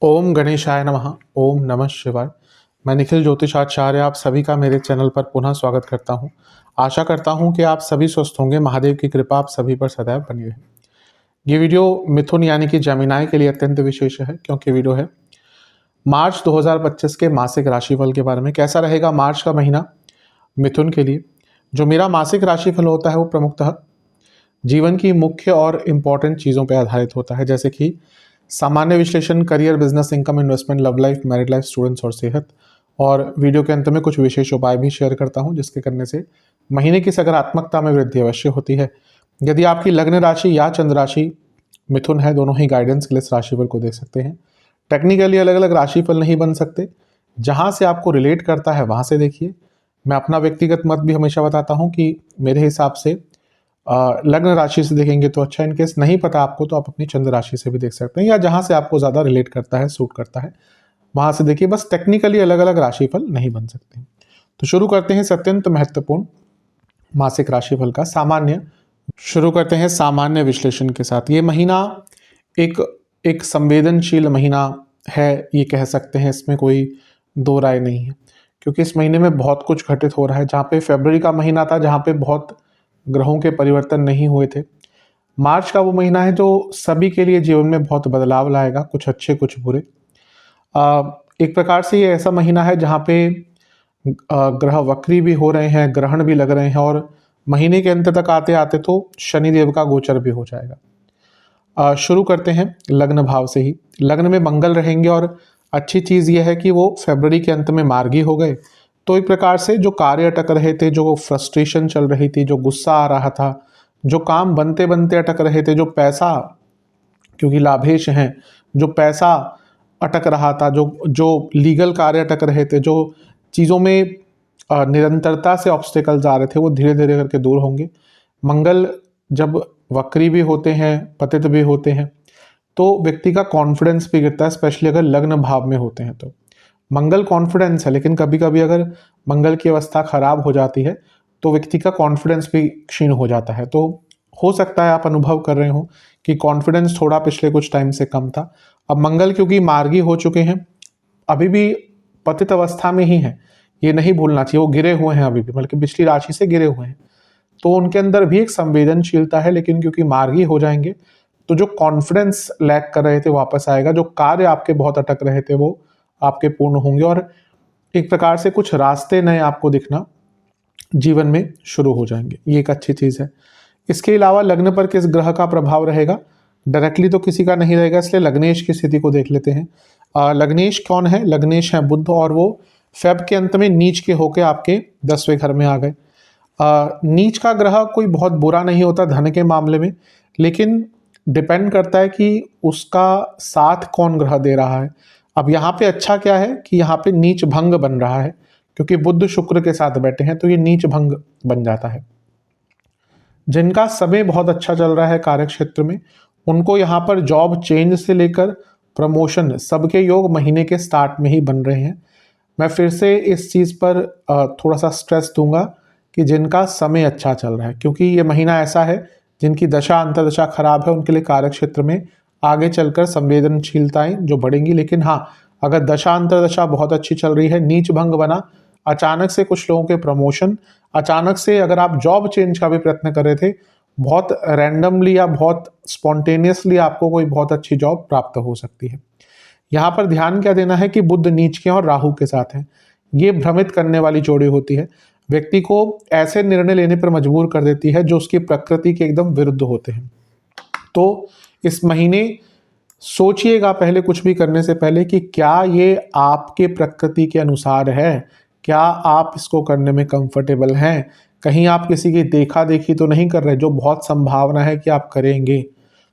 ओम गणेशाय नमः। ओम नमः शिवाय। मैं निखिल ज्योतिषाचार्य आप सभी का मेरे चैनल पर पुनः स्वागत करता हूं। आशा करता हूं कि आप सभी स्वस्थ होंगे। महादेव की कृपा आप सभी पर सदैव बनी रहे। ये वीडियो मिथुन यानी कि जमिनाई के लिए अत्यंत विशेष है, क्योंकि वीडियो है मार्च 2025 के मासिक राशिफल के बारे में। कैसा रहेगा मार्च का महीना मिथुन के लिए। जो मेरा मासिक राशिफल होता है वो प्रमुखतः जीवन की मुख्य और इम्पॉर्टेंट चीज़ों पर आधारित होता है, जैसे कि सामान्य विश्लेषण, career, business, income, investment, love life, married life, students और सेहत। और वीडियो के अंत में कुछ विशेष उपाय भी शेयर करता हूं, जिसके करने से महीने की सकारात्मकता में वृद्धि अवश्य होती है। यदि आपकी लग्न राशि या चंद्र राशि मिथुन है, दोनों ही गाइडेंस के लिए इस राशिफल को देख सकते हैं। टेक्निकली अलग अलग राशिफल नहीं बन सकते, जहां से आपको रिलेट करता है वहां से देखिए। मैं अपना व्यक्तिगत मत भी हमेशा बताता हूं कि मेरे हिसाब से लग्न राशि से देखेंगे तो अच्छा। इनकेस नहीं पता आपको तो आप अपनी चंद्र राशि से भी देख सकते हैं, या जहां से आपको ज़्यादा रिलेट करता है, सूट करता है, वहां से देखिए। बस टेक्निकली अलग अलग राशिफल नहीं बन सकते। तो शुरू करते हैं अत्यंत महत्वपूर्ण मासिक राशिफल का सामान्य। शुरू करते हैं सामान्य विश्लेषण के साथ। ये महीना एक एक संवेदनशील महीना है, ये कह सकते हैं। इसमें कोई दो राय नहीं है, क्योंकि इस महीने में बहुत कुछ घटित हो रहा है। जहाँ पे फरवरी का महीना था, जहाँ पे बहुत ग्रहों के परिवर्तन नहीं हुए थे, मार्च का वो महीना है जो सभी के लिए जीवन में बहुत बदलाव लाएगा, कुछ अच्छे कुछ बुरे। एक प्रकार से ये ऐसा महीना है जहाँ पे ग्रह वक्री भी हो रहे हैं, ग्रहण भी लग रहे हैं, और महीने के अंत तक आते आते तो शनिदेव का गोचर भी हो जाएगा। शुरू करते हैं लग्न भाव से ही। लग्न में मंगल रहेंगे, और अच्छी चीज़ यह है कि वो फरवरी के अंत में मार्गी हो गए। तो एक प्रकार से जो कार्य अटक रहे थे, जो फ्रस्ट्रेशन चल रही थी, जो गुस्सा आ रहा था, जो काम बनते बनते अटक रहे थे, जो पैसा, क्योंकि लाभेश हैं, जो पैसा अटक रहा था, जो जो लीगल कार्य अटक रहे थे, जो चीज़ों में निरंतरता से ऑब्स्टेकल्स आ रहे थे, वो धीरे धीरे करके दूर होंगे। मंगल जब वक्री भी होते हैं, पतित भी होते हैं, तो व्यक्ति का कॉन्फिडेंस भी गिरता है, स्पेशली अगर लग्न भाव में होते हैं तो। मंगल कॉन्फिडेंस है, लेकिन कभी कभी अगर मंगल की अवस्था खराब हो जाती है तो व्यक्ति का कॉन्फिडेंस भी क्षीण हो जाता है। तो हो सकता है आप अनुभव कर रहे हो कि कॉन्फिडेंस थोड़ा पिछले कुछ टाइम से कम था। अब मंगल क्योंकि मार्गी हो चुके हैं, अभी भी पतित अवस्था में ही है, ये नहीं भूलना चाहिए। वो गिरे हुए हैं अभी भी, बल्कि पिछली राशि से गिरे हुए हैं, तो उनके अंदर भी एक संवेदनशीलता है। लेकिन क्योंकि मार्गी हो जाएंगे तो जो कॉन्फिडेंस लैक कर रहे थे वापस आएगा, जो कार्य आपके बहुत अटक रहे थे वो आपके पूर्ण होंगे, और एक प्रकार से कुछ रास्ते नए आपको दिखना जीवन में शुरू हो जाएंगे। ये एक अच्छी चीज़ है। इसके अलावा लग्न पर किस ग्रह का प्रभाव रहेगा? डायरेक्टली तो किसी का नहीं रहेगा, इसलिए लग्नेश की स्थिति को देख लेते हैं। लग्नेश कौन है? लग्नेश है बुध, और वो फेब के अंत में नीच के होके आपके 10वें घर में आ गए। नीच का ग्रह कोई बहुत बुरा नहीं होता धन के मामले में, लेकिन डिपेंड करता है कि उसका साथ कौन ग्रह दे रहा है। अब यहाँ पे अच्छा क्या है कि यहाँ पे नीच भंग बन रहा है, क्योंकि बुध शुक्र के साथ बैठे हैं, तो ये नीच भंग बन जाता है। जिनका समय बहुत अच्छा चल रहा है कार्य क्षेत्र में, उनको यहाँ पर जॉब चेंज से लेकर प्रमोशन सबके योग महीने के स्टार्ट में ही बन रहे हैं। मैं फिर से इस चीज़ पर थोड़ा सा स्ट्रेस दूंगा कि जिनका समय अच्छा चल रहा है, क्योंकि ये महीना ऐसा है जिनकी दशा अंतर्दशा खराब है, उनके लिए कार्य क्षेत्र में आगे चलकर संवेदनशीलताएं जो बढ़ेंगी। लेकिन हाँ, अगर दशा अंतर्दशा बहुत अच्छी चल रही है, नीच भंग बना, अचानक से कुछ लोगों के प्रमोशन, अचानक से अगर आप जॉब चेंज का भी प्रयत्न कर रहे थे, बहुत रैंडमली या बहुत स्पॉन्टेनियसली आपको कोई बहुत अच्छी जॉब प्राप्त हो सकती है। यहाँ पर ध्यान क्या देना है कि बुध नीच के और राहु के साथ है। ये भ्रमित करने वाली जोड़ी होती है, व्यक्ति को ऐसे निर्णय लेने पर मजबूर कर देती है जो उसकी प्रकृति के एकदम विरुद्ध होते हैं। तो इस महीने सोचिएगा पहले कुछ भी करने से पहले कि क्या ये आपके प्रकृति के अनुसार है, क्या आप इसको करने में कंफर्टेबल हैं, कहीं आप किसी की देखा देखी तो नहीं कर रहे, जो बहुत संभावना है कि आप करेंगे।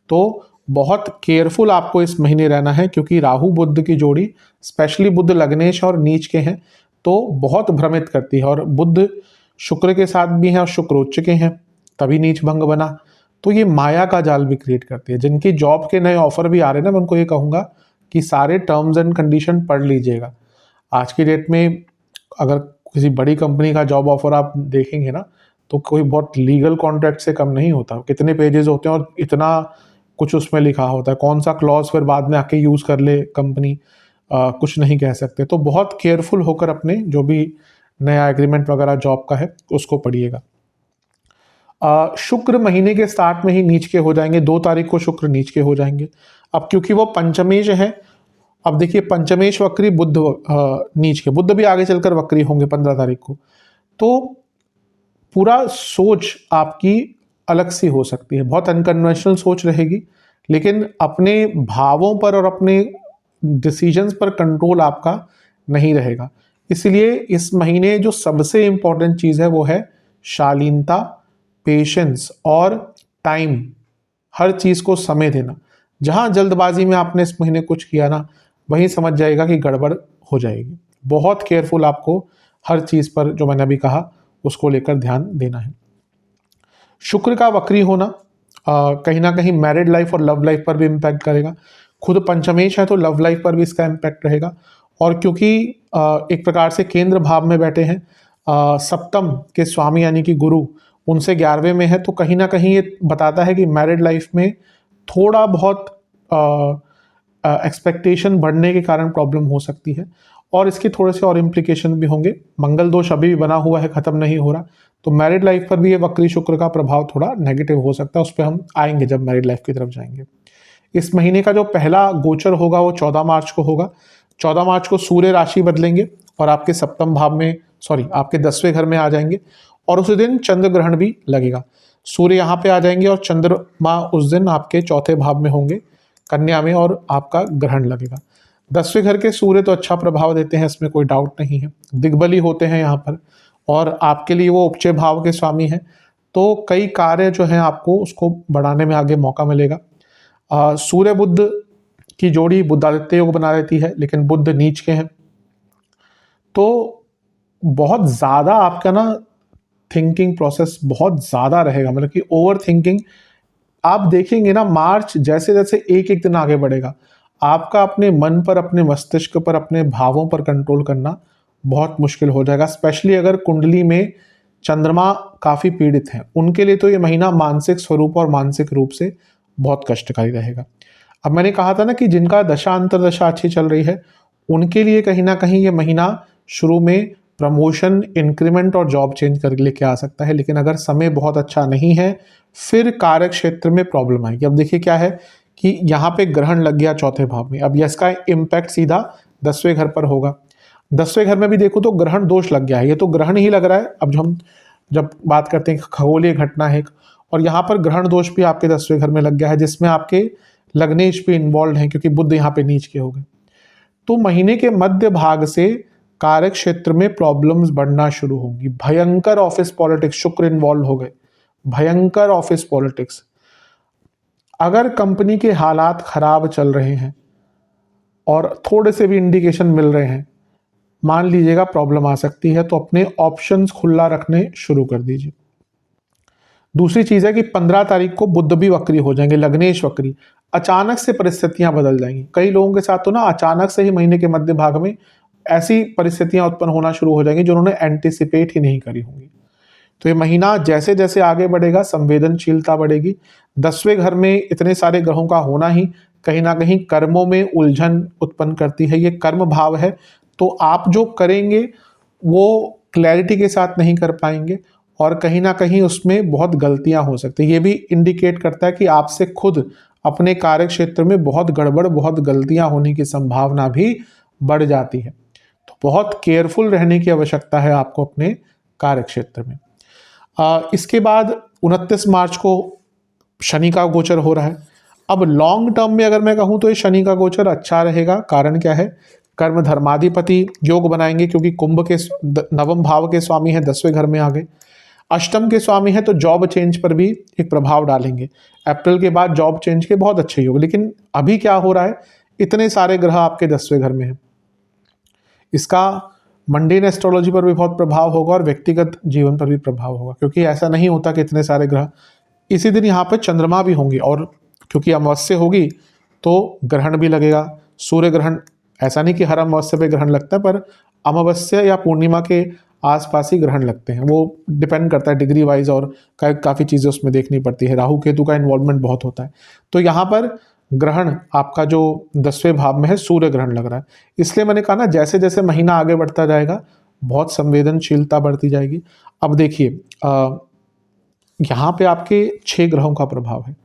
तो बहुत केयरफुल आपको इस महीने रहना है, क्योंकि राहु बुध की जोड़ी, स्पेशली बुध लग्नेश और नीच के हैं, तो बहुत भ्रमित करती है। और बुध शुक्र के साथ भी हैं, और शुक्र उच्च के हैं, तभी नीच भंग बना, तो ये माया का जाल भी क्रिएट करती है। जिनकी जॉब के नए ऑफर भी आ रहे हैं ना, मैं उनको ये कहूँगा कि सारे टर्म्स एंड कंडीशन पढ़ लीजिएगा। आज की डेट में अगर किसी बड़ी कंपनी का जॉब ऑफर आप देखेंगे ना, तो कोई बहुत लीगल कॉन्ट्रैक्ट से कम नहीं होता। कितने पेजेस होते हैं और इतना कुछ उसमें लिखा होता है, कौन सा क्लॉज फिर बाद में आके यूज़ कर ले कंपनी, कुछ नहीं कह सकते। तो बहुत केयरफुल होकर अपने जो भी नया एग्रीमेंट वगैरह जॉब का है उसको पढ़िएगा। शुक्र महीने के स्टार्ट में ही नीच के हो जाएंगे, 2 तारीख को शुक्र नीच के हो जाएंगे। अब क्योंकि वो पंचमेश है, अब देखिए पंचमेश वक्री, बुध नीच के, बुध भी आगे चलकर वक्री होंगे 15 तारीख को। तो पूरा सोच आपकी अलग सी हो सकती है, बहुत अनकन्वेंशनल सोच रहेगी, लेकिन अपने भावों पर और अपने डिसीजंस पर कंट्रोल आपका नहीं रहेगा। इसलिए इस महीने जो सबसे इंपॉर्टेंट चीज़ है वो है शालीनता, पेशेंस और टाइम, हर चीज़ को समय देना। जहाँ जल्दबाजी में आपने इस महीने कुछ किया ना, वहीं समझ जाएगा कि गड़बड़ हो जाएगी। बहुत केयरफुल आपको हर चीज़ पर, जो मैंने अभी कहा, उसको लेकर ध्यान देना है। शुक्र का वक्री होना कहीं ना कहीं मैरिड लाइफ और लव लाइफ पर भी इम्पैक्ट करेगा। खुद पंचमेश है तो लव लाइफ पर भी इसका इम्पैक्ट रहेगा। और क्योंकि एक प्रकार से केंद्र भाव में बैठे हैं, सप्तम के स्वामी यानी कि गुरु उनसे 11वें में है, तो कहीं ना कहीं ये बताता है कि मैरिड लाइफ में थोड़ा बहुत एक्सपेक्टेशन बढ़ने के कारण प्रॉब्लम हो सकती है। और इसके थोड़े से और इम्प्लीकेशन भी होंगे। मंगल दोष अभी भी बना हुआ है, ख़त्म नहीं हो रहा, तो मैरिड लाइफ पर भी ये वक्री शुक्र का प्रभाव थोड़ा नेगेटिव हो सकता है। उस पर हम आएंगे जब मैरिड लाइफ की तरफ जाएंगे। इस महीने का जो पहला गोचर होगा वो 14 मार्च को होगा। 14 मार्च को सूर्य राशि बदलेंगे और आपके सप्तम भाव में, आपके 10वें घर में आ जाएंगे। और उसी दिन चंद्र ग्रहण भी लगेगा। सूर्य यहाँ पे आ जाएंगे और चंद्रमा उस दिन आपके चौथे भाव में होंगे, कन्या में, और आपका ग्रहण लगेगा। 10वें घर के सूर्य तो अच्छा प्रभाव देते हैं, इसमें कोई डाउट नहीं है, दिग्बली होते हैं यहाँ पर, और आपके लिए वो उपचय भाव के स्वामी हैं, तो कई कार्य जो हैं आपको उसको बढ़ाने में आगे मौका मिलेगा। सूर्य बुध की जोड़ी बुधादित्य योग बना देती है, लेकिन बुध नीच के हैं, तो बहुत ज़्यादा आपका ना थिंकिंग प्रोसेस बहुत ज़्यादा रहेगा, मतलब कि ओवर थिंकिंग। आप देखेंगे ना, मार्च जैसे जैसे एक एक दिन आगे बढ़ेगा, आपका अपने मन पर, अपने मस्तिष्क पर, अपने भावों पर कंट्रोल करना बहुत मुश्किल हो जाएगा। स्पेशली अगर कुंडली में चंद्रमा काफ़ी पीड़ित हैं, उनके लिए तो ये महीना मानसिक स्वरूप और मानसिक रूप से बहुत कष्टकारी रहेगा। अब मैंने कहा था ना कि जिनका दशा अंतरदशा अच्छी चल रही है, उनके लिए कहीं ना कहीं ये महीना शुरू में प्रमोशन, इंक्रीमेंट और जॉब चेंज कर लेके आ सकता है, लेकिन अगर समय बहुत अच्छा नहीं है फिर कार्य क्षेत्र में प्रॉब्लम आएगी। अब देखिए क्या है कि यहाँ पे ग्रहण लग गया चौथे भाव में, अब इसका इम्पैक्ट सीधा 10वें घर पर होगा। 10वें घर में भी देखो तो ग्रहण दोष लग गया है, ये तो ग्रहण ही लग रहा है। अब जब बात करते हैं खगोलीय घटना है, और यहाँ पर ग्रहण दोष भी आपके 10वें घर में लग गया है, जिसमें आपके लग्नेश भी इन्वॉल्व हैं, क्योंकि बुध यहाँ पे नीच के हो गए। तो महीने के मध्य भाग से कार्य क्षेत्र में प्रॉब्लम्स बढ़ना शुरू होंगी। भयंकर ऑफिस पॉलिटिक्स, शुक्र इन्वॉल्व हो गए, भयंकर ऑफिस पॉलिटिक्स। अगर कंपनी के हालात खराब चल रहे हैं और थोड़े से भी इंडिकेशन मिल रहे हैं, मान लीजिएगा प्रॉब्लम आ सकती है, तो अपने ऑप्शंस खुला रखने शुरू कर दीजिए। दूसरी चीज है कि 15 तारीख को बुध भी वक्री हो जाएंगे, लग्नेश वक्री। अचानक से परिस्थितियां बदल जाएंगी। कई लोगों के साथ तो ना अचानक से ही महीने के मध्य भाग में ऐसी परिस्थितियां उत्पन्न होना शुरू हो जाएंगी जो उन्होंने एंटिसिपेट ही नहीं करी होंगी। तो ये महीना जैसे जैसे आगे बढ़ेगा, संवेदनशीलता बढ़ेगी। 10वें घर में इतने सारे ग्रहों का होना ही कहीं ना कहीं कर्मों में उलझन उत्पन्न करती है। ये कर्म भाव है, तो आप जो करेंगे वो क्लैरिटी के साथ नहीं कर पाएंगे, और कहीं ना कहीं उसमें बहुत गलतियां हो सकती है। ये भी इंडिकेट करता है कि आपसे खुद अपने कार्य क्षेत्र में बहुत गड़बड़, बहुत गलतियां होने की संभावना भी बढ़ जाती है। तो बहुत केयरफुल रहने की आवश्यकता है आपको अपने कार्य क्षेत्र में। इसके बाद 29 मार्च को शनि का गोचर हो रहा है। अब लॉन्ग टर्म में अगर मैं कहूँ तो ये शनि का गोचर अच्छा रहेगा। कारण क्या है? कर्म धर्माधिपति योग बनाएंगे, क्योंकि कुंभ के नवम भाव के स्वामी हैं, 10वें घर में आ गए। अष्टम के स्वामी हैं, तो जॉब चेंज पर भी एक प्रभाव डालेंगे। अप्रैल के बाद जॉब चेंज के बहुत अच्छे योग। लेकिन अभी क्या हो रहा है, इतने सारे ग्रह आपके 10वें घर में हैं, इसका मंडेन एस्ट्रोलॉजी पर भी बहुत प्रभाव होगा और व्यक्तिगत जीवन पर भी प्रभाव होगा, क्योंकि ऐसा नहीं होता कि इतने सारे ग्रह इसी दिन यहाँ पर चंद्रमा भी होंगे, और क्योंकि अमावस्या होगी तो ग्रहण भी लगेगा। सूर्य ग्रहण, ऐसा नहीं कि हर अमावस्या पे ग्रहण लगता है, पर अमावस्या या पूर्णिमा के आसपास ही ग्रहण लगते हैं। वो डिपेंड करता है डिग्री वाइज और काफ़ी चीज़ें उसमें देखनी पड़ती है। राहु केतु का इन्वॉल्वमेंट बहुत होता है। तो यहाँ पर ग्रहण आपका जो 10वें भाव में है, सूर्य ग्रहण लग रहा है। इसलिए मैंने कहा ना, जैसे जैसे महीना आगे बढ़ता जाएगा बहुत संवेदनशीलता बढ़ती जाएगी। अब देखिए यहाँ पे आपके 6 ग्रहों का प्रभाव है।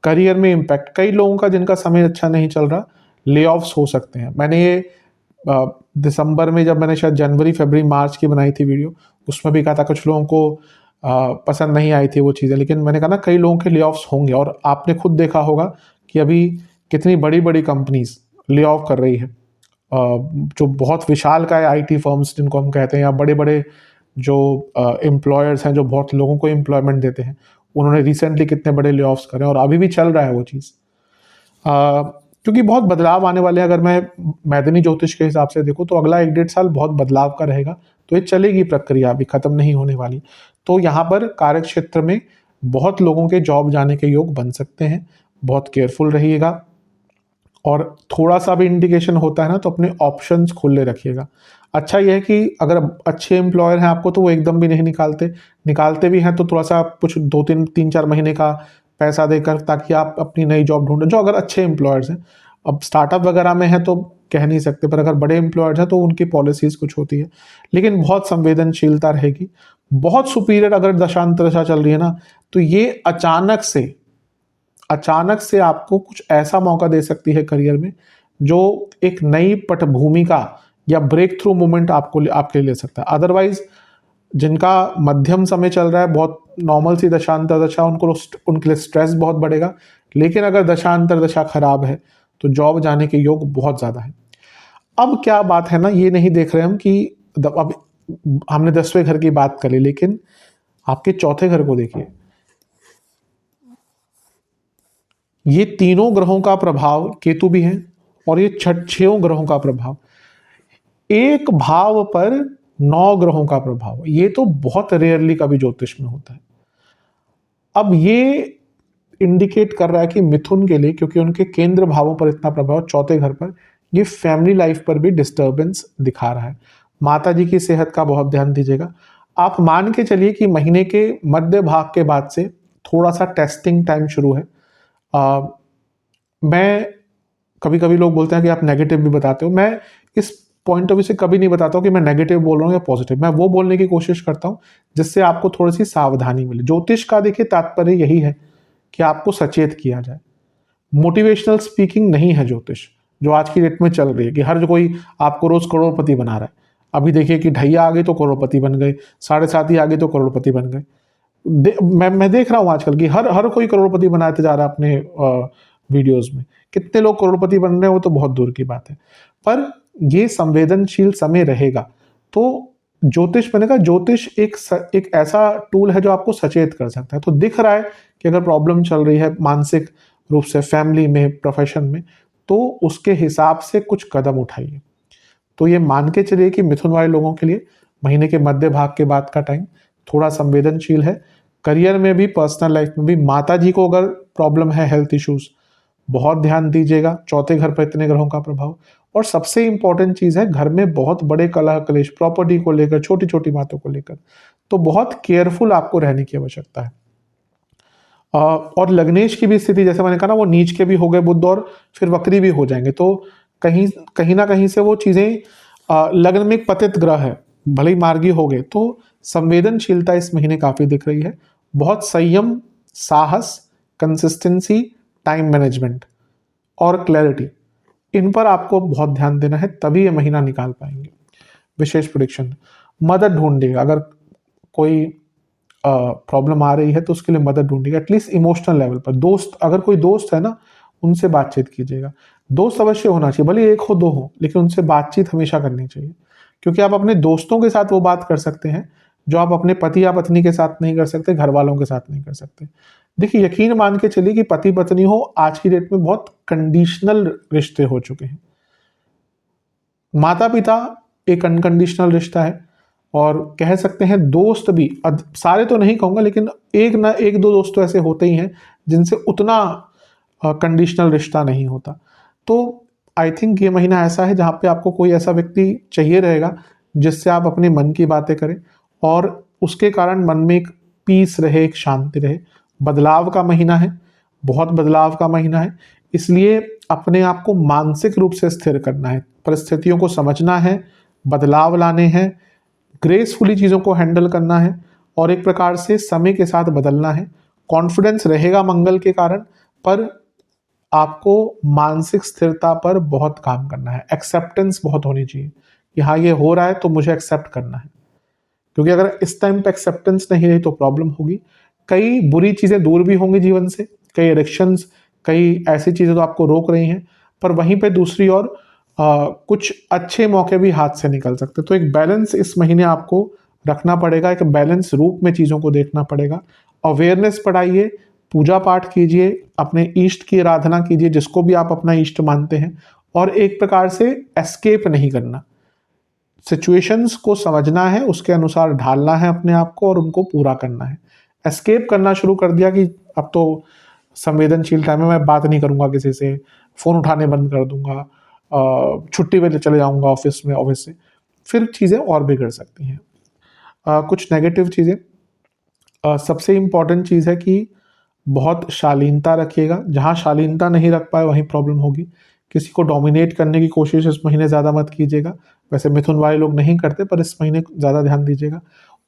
करियर में इम्पैक्ट, कई लोगों का जिनका समय अच्छा नहीं चल रहा, ले ऑफ्स हो सकते हैं। मैंने ये दिसंबर में, जब मैंने शायद जनवरी फरवरी मार्च की बनाई थी वीडियो, उसमें भी कहा था कुछ लोगों को पसंद नहीं आई थी वो चीज़ें, लेकिन मैंने कहा ना कई लोगों के ले ऑफ्स होंगे। और आपने खुद देखा होगा कि अभी कितनी बड़ी बड़ी कंपनीज ले ऑफ कर रही है। जो बहुत विशालकाय आईटी फर्म्स जिनको हम कहते हैं, या बड़े बड़े जो एम्प्लॉयर्स हैं जो बहुत लोगों को एम्प्लॉयमेंट देते हैं, उन्होंने रिसेंटली कितने बड़े ले ऑफ्स करे और अभी भी चल रहा है वो चीज़। क्योंकि बहुत बदलाव आने वाले हैं। अगर मैं मैदानी ज्योतिष के हिसाब से देखूँ तो अगला 1-1.5 साल बहुत बदलाव का रहेगा। तो ये चलेगी प्रक्रिया, अभी ख़त्म नहीं होने वाली। तो यहाँ पर कार्य क्षेत्र में बहुत लोगों के जॉब जाने के योग बन सकते हैं। बहुत केयरफुल रहिएगा और थोड़ा सा भी इंडिकेशन होता है ना तो अपने ऑप्शंस खुले रखिएगा। अच्छा यह है कि अगर अच्छे एम्प्लॉयर हैं आपको तो वो एकदम भी नहीं निकालते भी हैं तो थोड़ा सा कुछ 2-3-4 महीने का पैसा देकर, ताकि आप अपनी नई जॉब ढूंढें, जो अगर अच्छे एम्प्लॉयर्स हैं। अब स्टार्टअप वगैरह में है तो कह नहीं सकते, पर अगर बड़े एम्प्लॉयर्स हैं तो उनकी पॉलिसीज़ कुछ होती है, लेकिन बहुत संवेदनशीलता रहेगी। बहुत सुपीरियर अगर दशांतर दशा चल रही है ना, तो ये अचानक से आपको कुछ ऐसा मौका दे सकती है करियर में जो एक नई पटभूमि का या ब्रेक थ्रू मोमेंट आपके लिए ले सकता है। अदरवाइज जिनका मध्यम समय चल रहा है, बहुत नॉर्मल सी दशांतर दशा, उनके लिए स्ट्रेस बहुत बढ़ेगा। लेकिन अगर दशांतर दशा खराब है तो जॉब जाने के योग बहुत ज़्यादा है। अब क्या बात है ना, ये नहीं देख रहे हम कि अब हमने 10वें घर की बात करी, लेकिन आपके चौथे घर को देखिए। ये तीनों ग्रहों का प्रभाव, केतु भी है और ये 6 ग्रहों का प्रभाव, एक भाव पर 9 ग्रहों का प्रभाव, ये तो बहुत रेयरली कभी ज्योतिष में होता है। अब ये इंडिकेट कर रहा है कि मिथुन के लिए, क्योंकि उनके केंद्र भावों पर इतना प्रभाव, चौथे घर पर, ये फैमिली लाइफ पर भी डिस्टर्बेंस दिखा रहा है। माता जी की सेहत का बहुत ध्यान दीजिएगा। आप मान के चलिए कि महीने के मध्य भाग के बाद से थोड़ा सा टेस्टिंग टाइम शुरू है। मैं कभी कभी लोग बोलते हैं कि आप नेगेटिव भी बताते हो, मैं इस पॉइंट ऑफ व्यू से कभी नहीं बताता हूँ कि मैं नेगेटिव बोल रहा हूँ या पॉजिटिव। मैं वो बोलने की कोशिश करता हूँ जिससे आपको थोड़ी सी सावधानी मिले। ज्योतिष का देखिए तात्पर्य यही है कि आपको सचेत किया जाए। मोटिवेशनल स्पीकिंग नहीं है ज्योतिष, जो आज की डेट में चल रही है कि हर कोई आपको रोज करोड़पति बना रहा है। अभी देखिए कि ढैया आ गई तो करोड़पति बन गए, 7.5 आ गई तो करोड़पति बन गए। मैं देख रहा हूँ आजकल कि हर कोई करोड़पति बनाते जा रहा है अपने वीडियोस में। कितने लोग करोड़पति बन रहे हैं वो तो बहुत दूर की बात है, पर ये संवेदनशील समय रहेगा। तो ज्योतिष, मैंने कहा ज्योतिष एक ऐसा टूल है जो आपको सचेत कर सकता है। तो दिख रहा है कि अगर प्रॉब्लम चल रही है मानसिक रूप से, फैमिली में, प्रोफेशन में, तो उसके हिसाब से कुछ कदम उठाइए। तो ये मान के चलिए कि मिथुन वाले लोगों के लिए महीने के मध्य भाग के बाद का टाइम थोड़ा संवेदनशील है। करियर में भी, पर्सनल लाइफ में भी। माता जी को अगर प्रॉब्लम है, हेल्थ इश्यूज, बहुत ध्यान दीजिएगा। चौथे घर पर इतने ग्रहों का प्रभाव। और सबसे इंपॉर्टेंट चीज है, घर में बहुत बड़े कलह कलेश, प्रॉपर्टी को लेकर, छोटी छोटी बातों को लेकर, तो बहुत केयरफुल आपको रहने की आवश्यकता है। और लग्नेश की भी स्थिति, जैसे मैंने कहा ना, वो नीच के भी हो गए बुध और फिर वक्री भी हो जाएंगे, तो कहीं ना कहीं से वो चीजें, लग्न में एक पतित ग्रह है, भले ही मार्गी हो गए, तो संवेदनशीलता इस महीने काफी दिख रही है। बहुत संयम, साहस, कंसिस्टेंसी, टाइम मैनेजमेंट और क्लैरिटी, इन पर आपको बहुत ध्यान देना है, तभी ये महीना निकाल पाएंगे। विशेष प्रेडिक्शन, मदद ढूंढिएगा। अगर कोई प्रॉब्लम आ रही है तो उसके लिए मदद ढूंढिएगा, एटलीस्ट इमोशनल लेवल पर। दोस्त, अगर कोई दोस्त है ना, उनसे बातचीत कीजिएगा। दोस्त अवश्य होना चाहिए, भले 1 हो 2 हो, लेकिन उनसे बातचीत हमेशा करनी चाहिए, क्योंकि आप अपने दोस्तों के साथ वो बात कर सकते हैं जो आप अपने पति या पत्नी के साथ नहीं कर सकते, घर वालों के साथ नहीं कर सकते। देखिए, यकीन मान के चलिए कि पति पत्नी हो, आज की डेट में बहुत कंडीशनल रिश्ते हो चुके हैं। माता पिता एक अनकंडीशनल रिश्ता है, और कह सकते हैं दोस्त भी, सारे तो नहीं कहूंगा, लेकिन एक ना एक दो दोस्त तो ऐसे होते ही हैं जिनसे उतना कंडीशनल रिश्ता नहीं होता। तो आई थिंक ये महीना ऐसा है जहाँ पे आपको कोई ऐसा व्यक्ति चाहिए रहेगा जिससे आप अपने मन की बातें करें और उसके कारण मन में एक पीस रहे, एक शांति रहे। बदलाव का महीना है, बहुत बदलाव का महीना है, इसलिए अपने आप को मानसिक रूप से स्थिर करना है, परिस्थितियों को समझना है, बदलाव लाने हैं, ग्रेसफुली चीज़ों को हैंडल करना है और एक प्रकार से समय के साथ बदलना है। कॉन्फिडेंस रहेगा मंगल के कारण, पर आपको मानसिक स्थिरता पर बहुत काम करना है। एक्सेप्टेंस बहुत होनी चाहिए कि हाँ ये हो रहा है तो मुझे एक्सेप्ट करना है, क्योंकि अगर इस टाइम पे एक्सेप्टेंस नहीं रही तो प्रॉब्लम होगी। कई बुरी चीज़ें दूर भी होंगी जीवन से, कई एडिक्शंस, कई ऐसी चीज़ें तो आपको रोक रही हैं, पर वहीं पे दूसरी ओर कुछ अच्छे मौके भी हाथ से निकल सकते। तो एक बैलेंस इस महीने आपको रखना पड़ेगा, एक बैलेंस रूप में चीज़ों को देखना पड़ेगा। अवेयरनेस बढ़ाइए, पूजा पाठ कीजिए, अपने इष्ट की आराधना कीजिए, जिसको भी आप अपना इष्ट मानते हैं, और एक प्रकार से एस्केप नहीं करना, सिचुएशंस को समझना है, उसके अनुसार ढालना है अपने आप को और उनको पूरा करना है। एस्केप करना शुरू कर दिया कि अब तो संवेदनशील टाइम में मैं बात नहीं करूंगा किसी से, फ़ोन उठाने बंद कर दूंगा, छुट्टी पे चले जाऊंगा ऑफिस से, फिर चीज़ें और बिगड़ सकती हैं। कुछ नेगेटिव चीज़ें, सबसे इम्पॉर्टेंट चीज़ है कि बहुत शालीनता रखिएगा। जहाँ शालीनता नहीं रख पाए वहीं प्रॉब्लम होगी। किसी को डोमिनेट करने की कोशिश इस महीने ज़्यादा मत कीजिएगा। वैसे मिथुन वाले लोग नहीं करते, पर इस महीने ज़्यादा ध्यान दीजिएगा।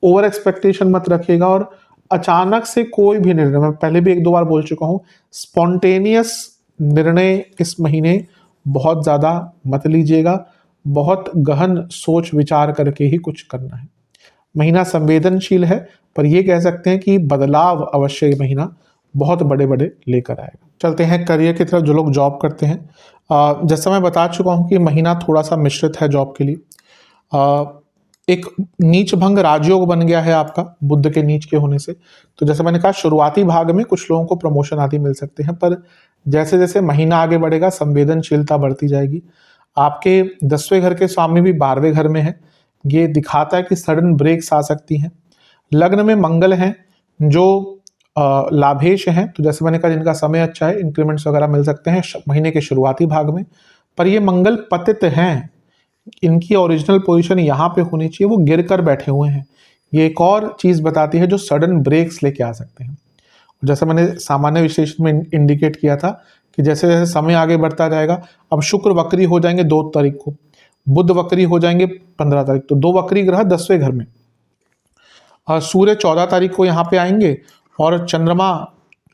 ओवर एक्सपेक्टेशन मत रखिएगा और अचानक से कोई भी निर्णय, मैं पहले भी 1-2 बार बोल चुका हूँ, स्पॉन्टेनियस निर्णय इस महीने बहुत ज़्यादा मत लीजिएगा। बहुत गहन सोच विचार करके ही कुछ करना है। महीना संवेदनशील है, पर यह कह सकते हैं कि बदलाव अवश्य ये महीना बहुत बड़े-बड़े लेकर आएगा। चलते हैं करियर की तरफ, जो लोग जॉब करते हैं। जैसा मैं बता चुका हूँ कि महीना थोड़ा-सा मिश्रित है जॉब के लिए। एक नीच भंग राजयोग बन गया है आपका बुध के नीच के होने से। तो जैसे मैंने कहा, शुरुआती भाग में कुछ लोगों को प्रमोशन आदि मिल सकते हैं, पर जैसे-जैसे महीना आगे बढ़ेगा संवेदनशीलता बढ़ती जाएगी। आपके 10वें घर के स्वामी भी 12वें घर में है। ये दिखाता है कि सडन ब्रेक्स आ सकती हैं। लग्न में मंगल हैं जो लाभेश हैं, तो जैसे मैंने कहा जिनका समय अच्छा है, इंक्रीमेंट्स वगैरह मिल सकते हैं महीने के शुरुआती भाग में। पर ये मंगल पतित हैं, इनकी ओरिजिनल पोजीशन यहाँ पे होनी चाहिए, वो गिर कर बैठे हुए हैं। ये एक और चीज़ बताती है जो सडन ब्रेक्स लेके आ सकते हैं। जैसे मैंने सामान्य विश्लेषण में इंडिकेट किया था कि जैसे जैसे समय आगे बढ़ता जाएगा, अब शुक्र वक्री हो जाएंगे 2 तारीख को, बुध वक्री हो जाएंगे 15 तारीख, तो 2 वक्री ग्रह 10वें घर में। सूर्य 14 तारीख को यहाँ पे आएंगे और चंद्रमा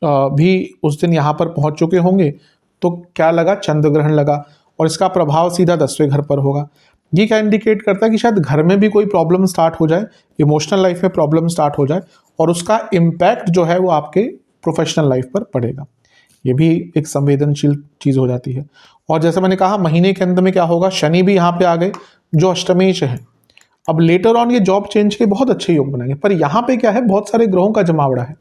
भी उस दिन यहाँ पर पहुँच चुके होंगे। तो क्या लगा, चंद्र ग्रहण लगा और इसका प्रभाव सीधा 10वें घर पर होगा। ये क्या इंडिकेट करता है कि शायद घर में भी कोई प्रॉब्लम स्टार्ट हो जाए, इमोशनल लाइफ में प्रॉब्लम स्टार्ट हो जाए और उसका इम्पैक्ट जो है वो आपके प्रोफेशनल लाइफ पर पड़ेगा। ये भी एक संवेदनशील चीज़ हो जाती है। और जैसे मैंने कहा, महीने के अंत में क्या होगा, शनि भी यहाँ पे आ गए जो अष्टमेश है। अब लेटर ऑन ये जॉब चेंज के बहुत अच्छे योग बनाएंगे, पर यहाँ पे क्या है, बहुत सारे ग्रहों का जमावड़ा है।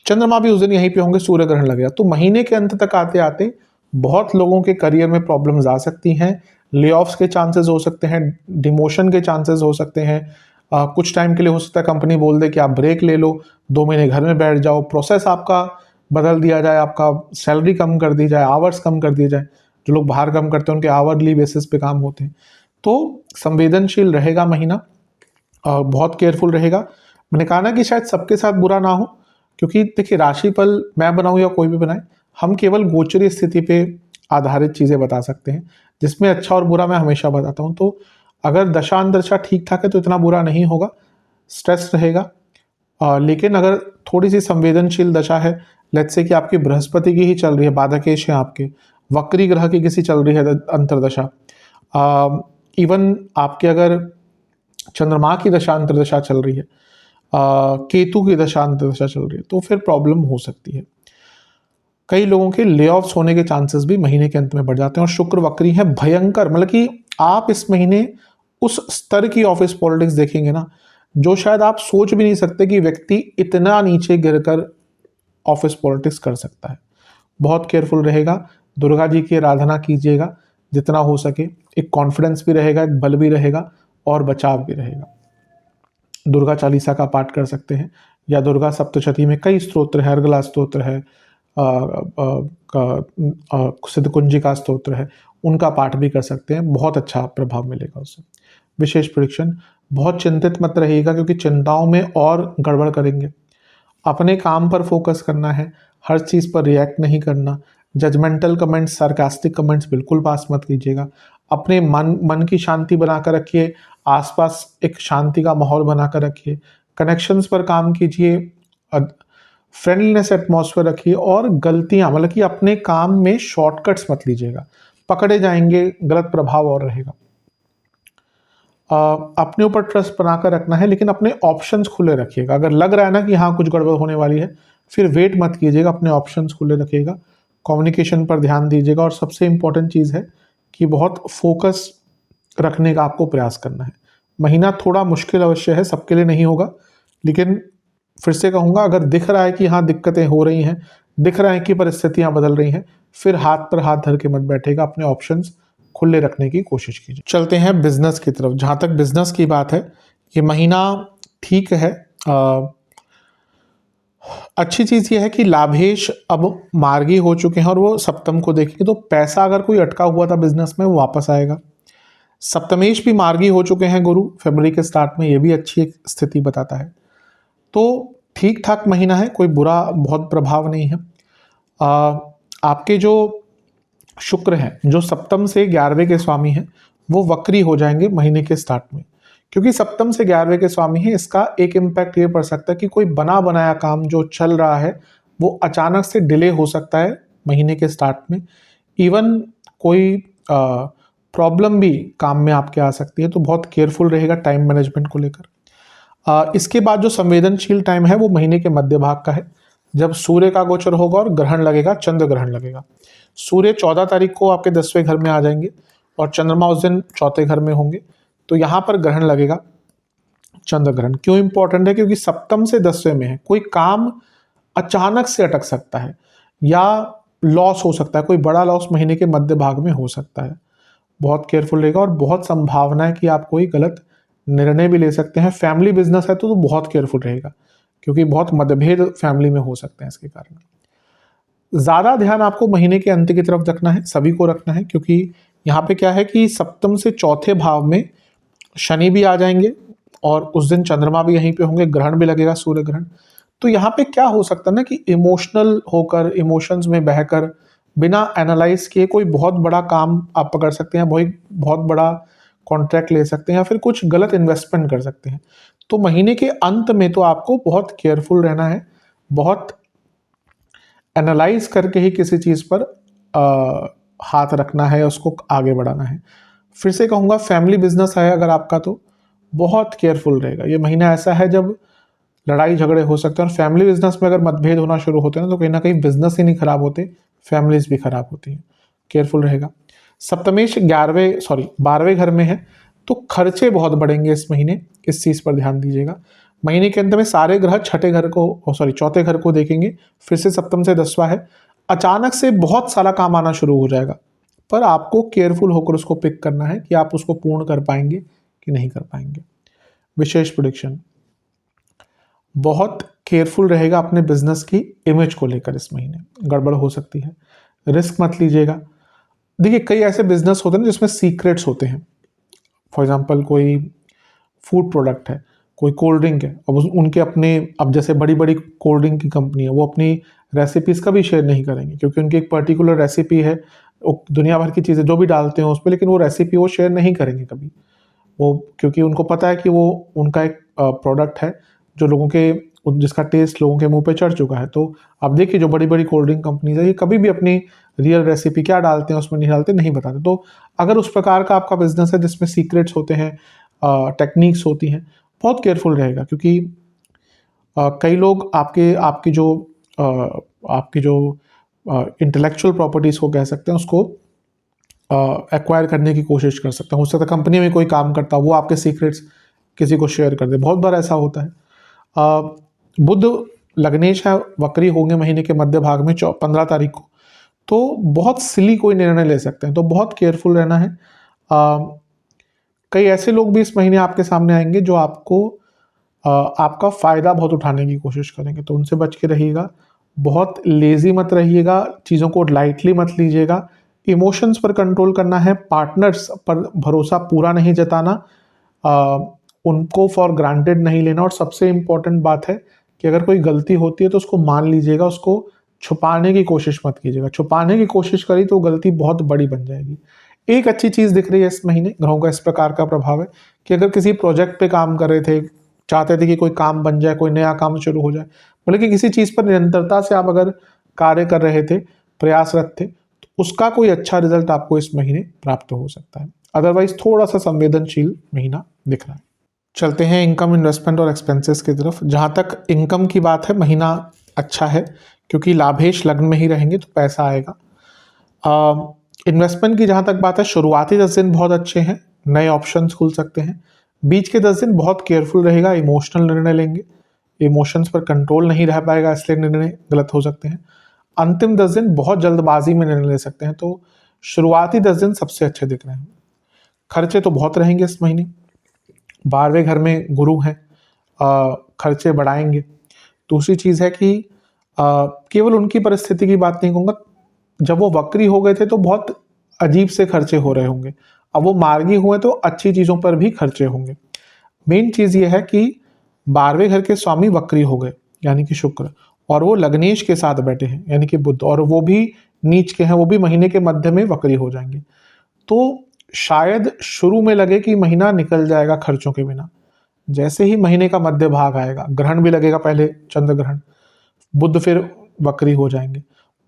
चंद्रमा भी उस दिन यहीं पे होंगे, सूर्य ग्रहण लगेगा। तो महीने के अंत तक आते आते बहुत लोगों के करियर में प्रॉब्लम्स आ सकती हैं। ले-ऑफ्स के चांसेस हो सकते हैं, डिमोशन के चांसेस हो सकते हैं। कुछ टाइम के लिए हो सकता है कंपनी बोल दे कि आप ब्रेक ले लो, 2 महीने घर में बैठ जाओ, प्रोसेस आपका बदल दिया जाए, आपका सैलरी कम कर दी जाए, आवर्स कम कर दिए जाए। जो लोग बाहर काम करते हैं उनके आवरली बेसिस पे काम होते हैं। तो संवेदनशील रहेगा महीना, बहुत केयरफुल रहेगा। मैंने कहा ना कि शायद सबके साथ बुरा ना हो, क्योंकि देखिए राशिफल मैं बनाऊं या कोई भी बनाए, हम केवल गोचरीय स्थिति पे आधारित चीज़ें बता सकते हैं, जिसमें अच्छा और बुरा मैं हमेशा बताता हूं। तो अगर दशा अंतरदशा ठीक ठाक है तो इतना बुरा नहीं होगा, स्ट्रेस रहेगा। लेकिन अगर थोड़ी सी संवेदनशील दशा है, लेट्स से कि आपकी बृहस्पति की ही चल रही है, बाधकेश है आपके, वक्री ग्रह की किसी चल रही है अंतरदशा, इवन आपके अगर चंद्रमा की दशा अंतरदशा चल रही है, केतु की दशा अंतरदशा चल रही है, तो फिर प्रॉब्लम हो सकती है। कई लोगों के ले ऑफ्स होने के चांसेस भी महीने के अंत में बढ़ जाते हैं। और शुक्र वक्री है भयंकर, मतलब कि आप इस महीने उस स्तर की ऑफिस पॉलिटिक्स देखेंगे ना, जो शायद आप सोच भी नहीं सकते कि व्यक्ति इतना नीचे गिरकर ऑफिस पॉलिटिक्स कर सकता है। बहुत केयरफुल रहेगा। दुर्गा जी की आराधना कीजिएगा जितना हो सके। एक कॉन्फिडेंस भी रहेगा, एक बल भी रहेगा और बचाव भी रहेगा। दुर्गा चालीसा का पाठ कर सकते हैं, या दुर्गा सप्तशती में कई स्तोत्र है, अर्गला स्तोत्र है, सिद्धकुंजी का स्तोत्र है, उनका पाठ भी कर सकते हैं। बहुत अच्छा प्रभाव मिलेगा उससे। विशेष प्रेडिक्शन, बहुत चिंतित मत रहिएगा क्योंकि चिंताओं में और गड़बड़ करेंगे। अपने काम पर फोकस करना है, हर चीज़ पर रिएक्ट नहीं करना। जजमेंटल कमेंट्स, सार्कास्टिक कमेंट्स बिल्कुल पास मत कीजिएगा। अपने मन की शांति बनाकर रखिए, आसपास एक शांति का माहौल बनाकर रखिए। कनेक्शंस पर काम कीजिए, फ्रेंडलीनेस एटमॉस्फेयर रखिए और गलतियां मतलब कि अपने काम में शॉर्टकट्स मत लीजिएगा, पकड़े जाएंगे, गलत प्रभाव और रहेगा। अपने ऊपर ट्रस्ट बनाकर रखना है, लेकिन अपने ऑप्शंस खुले रखिएगा। अगर लग रहा है ना कि हाँ कुछ गड़बड़ होने वाली है, फिर वेट मत कीजिएगा, अपने ऑप्शंस खुले रखिएगा। कम्युनिकेशन पर ध्यान दीजिएगा और सबसे इंपॉर्टेंट चीज़ है कि बहुत फोकस रखने का आपको प्रयास करना है। महीना थोड़ा मुश्किल अवश्य है, सबके लिए नहीं होगा, लेकिन फिर से कहूँगा, अगर दिख रहा है कि हाँ दिक्कतें हो रही हैं, दिख रहा है कि परिस्थितियाँ बदल रही हैं, फिर हाथ पर हाथ धर के मत बैठेगा, अपने ऑप्शंस खुले रखने की कोशिश कीजिए। चलते हैं बिजनेस की तरफ। जहाँ तक बिजनेस की बात है, ये महीना ठीक है। अच्छी चीज़ ये है कि लाभेश अब मार्गी हो चुके हैं और वो सप्तम को देखेंगे, तो पैसा अगर कोई अटका हुआ था बिजनेस में वो वापस आएगा। सप्तमेश भी मार्गी हो चुके हैं गुरु फरवरी के स्टार्ट में, ये भी अच्छी एक स्थिति बताता है। तो ठीक ठाक महीना है, कोई बुरा बहुत प्रभाव नहीं है। आपके जो शुक्र हैं, जो सप्तम से 11वें के स्वामी हैं, वो वक्री हो जाएंगे महीने के स्टार्ट में। क्योंकि सप्तम से 11वें के स्वामी हैं, इसका एक इम्पैक्ट ये पड़ सकता है कि कोई बना बनाया काम जो चल रहा है वो अचानक से डिले हो सकता है महीने के स्टार्ट में। इवन कोई प्रॉब्लम भी काम में आपके आ सकती है, तो बहुत केयरफुल रहेगा टाइम मैनेजमेंट को लेकर। इसके बाद जो संवेदनशील टाइम है वो महीने के मध्य भाग का है, जब सूर्य का गोचर होगा और ग्रहण लगेगा, चंद्र ग्रहण लगेगा। सूर्य 14 तारीख को आपके 10वें घर में आ जाएंगे और चंद्रमा उस दिन 4थे घर में होंगे, तो यहाँ पर ग्रहण लगेगा, चंद्र ग्रहण। क्यों इंपॉर्टेंट है? क्योंकि सप्तम से 10वें में है, कोई काम अचानक से अटक सकता है या लॉस हो सकता है, कोई बड़ा लॉस महीने के मध्य भाग में हो सकता है। बहुत केयरफुल रहेगा और बहुत संभावना है कि आप कोई गलत निर्णय भी ले सकते हैं। फैमिली बिजनेस है तो बहुत केयरफुल रहेगा, क्योंकि बहुत मतभेद फैमिली में हो सकते हैं इसके कारण। ज़्यादा ध्यान आपको महीने के अंत की तरफ रखना है, सभी को रखना है, क्योंकि यहाँ पे क्या है कि सप्तम से 4थे भाव में शनि भी आ जाएंगे और उस दिन चंद्रमा भी यहीं पे होंगे, ग्रहण भी लगेगा, सूर्य ग्रहण। तो यहाँ पे क्या हो सकता है ना कि इमोशनल होकर, इमोशंस में बहकर, बिना एनालाइज किए कोई बहुत बड़ा काम आप पकड़ सकते हैं, बहुत बड़ा कॉन्ट्रैक्ट ले सकते हैं या फिर कुछ गलत इन्वेस्टमेंट कर सकते हैं। तो महीने के अंत में तो आपको बहुत केयरफुल रहना है, बहुत एनालाइज करके ही किसी चीज़ पर हाथ रखना है, उसको आगे बढ़ाना है। फिर से कहूँगा, फैमिली बिजनेस है अगर आपका तो बहुत केयरफुल रहेगा। ये महीना ऐसा है जब लड़ाई झगड़े हो सकते हैं, और फैमिली बिजनेस में अगर मतभेद होना शुरू होते हैं तो कहीं ना कहीं बिजनेस ही नहीं खराब होते, फैमिलीज भी खराब होती हैं। केयरफुल रहेगा। सप्तमेश 12वें घर में है, तो खर्चे बहुत बढ़ेंगे इस महीने, इस चीज़ पर ध्यान दीजिएगा। महीने के अंत में सारे ग्रह चौथे घर को देखेंगे, फिर से सप्तम से 10वां है। अचानक से बहुत सारा काम आना शुरू हो जाएगा, पर आपको केयरफुल होकर उसको पिक करना है कि आप उसको पूर्ण कर पाएंगे कि नहीं कर पाएंगे। विशेष प्रेडिक्शन, बहुत केयरफुल रहेगा अपने बिजनेस की इमेज को लेकर, इस महीने गड़बड़ हो सकती है, रिस्क मत लीजिएगा। देखिए, कई ऐसे बिजनेस होते हैं ना जिसमें सीक्रेट्स होते हैं। फॉर एग्जांपल कोई फूड प्रोडक्ट है, कोई कोल्ड ड्रिंक है, अब उनके अपने, अब जैसे बड़ी बड़ी कोल्ड ड्रिंक की कंपनी है, वो अपनी रेसिपीज़ कभी शेयर नहीं करेंगे, क्योंकि उनकी एक पर्टिकुलर रेसिपी है, वो दुनिया भर की चीज़ें जो भी डालते हैं उस पर, लेकिन वो रेसिपी वो शेयर नहीं करेंगे कभी वो, क्योंकि उनको पता है कि वो उनका एक प्रोडक्ट है जो जिसका टेस्ट लोगों के मुंह पे चढ़ चुका है। तो आप देखिए, जो बड़ी बड़ी कोल्ड ड्रिंक कंपनीज है, ये कभी भी अपनी रियल रेसिपी क्या डालते हैं उसमें नहीं बताते। तो अगर उस प्रकार का आपका बिजनेस है जिसमें सीक्रेट्स होते हैं, टेक्निक्स होती हैं, बहुत केयरफुल रहेगा, क्योंकि कई लोग आपकी जो इंटेलेक्चुअल प्रॉपर्टीज़ को कह सकते हैं, उसको एक्वायर करने की कोशिश कर सकते हैं। हो सकता है कंपनी में कोई काम करता, वो आपके सीक्रेट्स किसी को शेयर कर दे, बहुत बार ऐसा होता है। बुध लग्नेश है, वक्री होंगे महीने के मध्य भाग में 15 तारीख को, तो बहुत सिली कोई निर्णय ले सकते हैं, तो बहुत केयरफुल रहना है। कई ऐसे लोग भी इस महीने आपके सामने आएंगे जो आपका फ़ायदा बहुत उठाने की कोशिश करेंगे, तो उनसे बच के रहिएगा। बहुत लेज़ी मत रहिएगा, चीज़ों को लाइटली मत लीजिएगा। इमोशंस पर कंट्रोल करना है, पार्टनर्स पर भरोसा पूरा नहीं जताना, उनको फॉर ग्रांटेड नहीं लेना। और सबसे इम्पॉर्टेंट बात है कि अगर कोई गलती होती है तो उसको मान लीजिएगा, उसको छुपाने की कोशिश मत कीजिएगा। छुपाने की कोशिश करी तो गलती बहुत बड़ी बन जाएगी। एक अच्छी चीज़ दिख रही है इस महीने, ग्रहों का इस प्रकार का प्रभाव है कि अगर किसी प्रोजेक्ट पे काम कर रहे थे, चाहते थे कि कोई काम बन जाए, कोई नया काम शुरू हो जाए, मतलब कि किसी चीज़ पर निरंतरता से आप अगर कार्य कर रहे थे, प्रयासरत थे, तो उसका कोई अच्छा रिजल्ट आपको इस महीने प्राप्त हो सकता है। अदरवाइज थोड़ा सा संवेदनशील महीना दिख रहा है। चलते हैं इनकम, इन्वेस्टमेंट और एक्सपेंसेस की तरफ। जहाँ तक इनकम की बात है, महीना अच्छा है क्योंकि लाभेश लग्न में ही रहेंगे तो पैसा आएगा। इन्वेस्टमेंट की जहाँ तक बात है, शुरुआती 10 दिन बहुत अच्छे हैं, नए ऑप्शंस खुल सकते हैं। बीच के 10 दिन बहुत केयरफुल रहेगा, इमोशनल निर्णय लेंगे, इमोशंस पर कंट्रोल नहीं रह पाएगा, इसलिए निर्णय गलत हो सकते हैं। अंतिम 10 दिन बहुत जल्दबाजी में निर्णय ले सकते हैं, तो शुरुआती 10 दिन सबसे अच्छे दिख रहे हैं। खर्चे तो बहुत रहेंगे इस महीने, 12वें घर में गुरु हैं, खर्चे बढ़ाएंगे। दूसरी चीज़ है कि केवल उनकी परिस्थिति की बात नहीं कहूँगा, जब वो वक्री हो गए थे तो बहुत अजीब से खर्चे हो रहे होंगे, अब वो मार्गी हुए तो अच्छी चीज़ों पर भी खर्चे होंगे। मेन चीज़ ये है कि 12वें घर के स्वामी वक्री हो गए यानी कि शुक्र, और वो लग्नेश के साथ बैठे हैं यानी कि बुध, और वो भी नीच के हैं, वो भी महीने के मध्य में वक्री हो जाएंगे। तो शायद शुरू में लगे कि महीना निकल जाएगा खर्चों के बिना, जैसे ही महीने का मध्य भाग आएगा, ग्रहण भी लगेगा, पहले चंद्र ग्रहण, बुध फिर वक्री हो जाएंगे,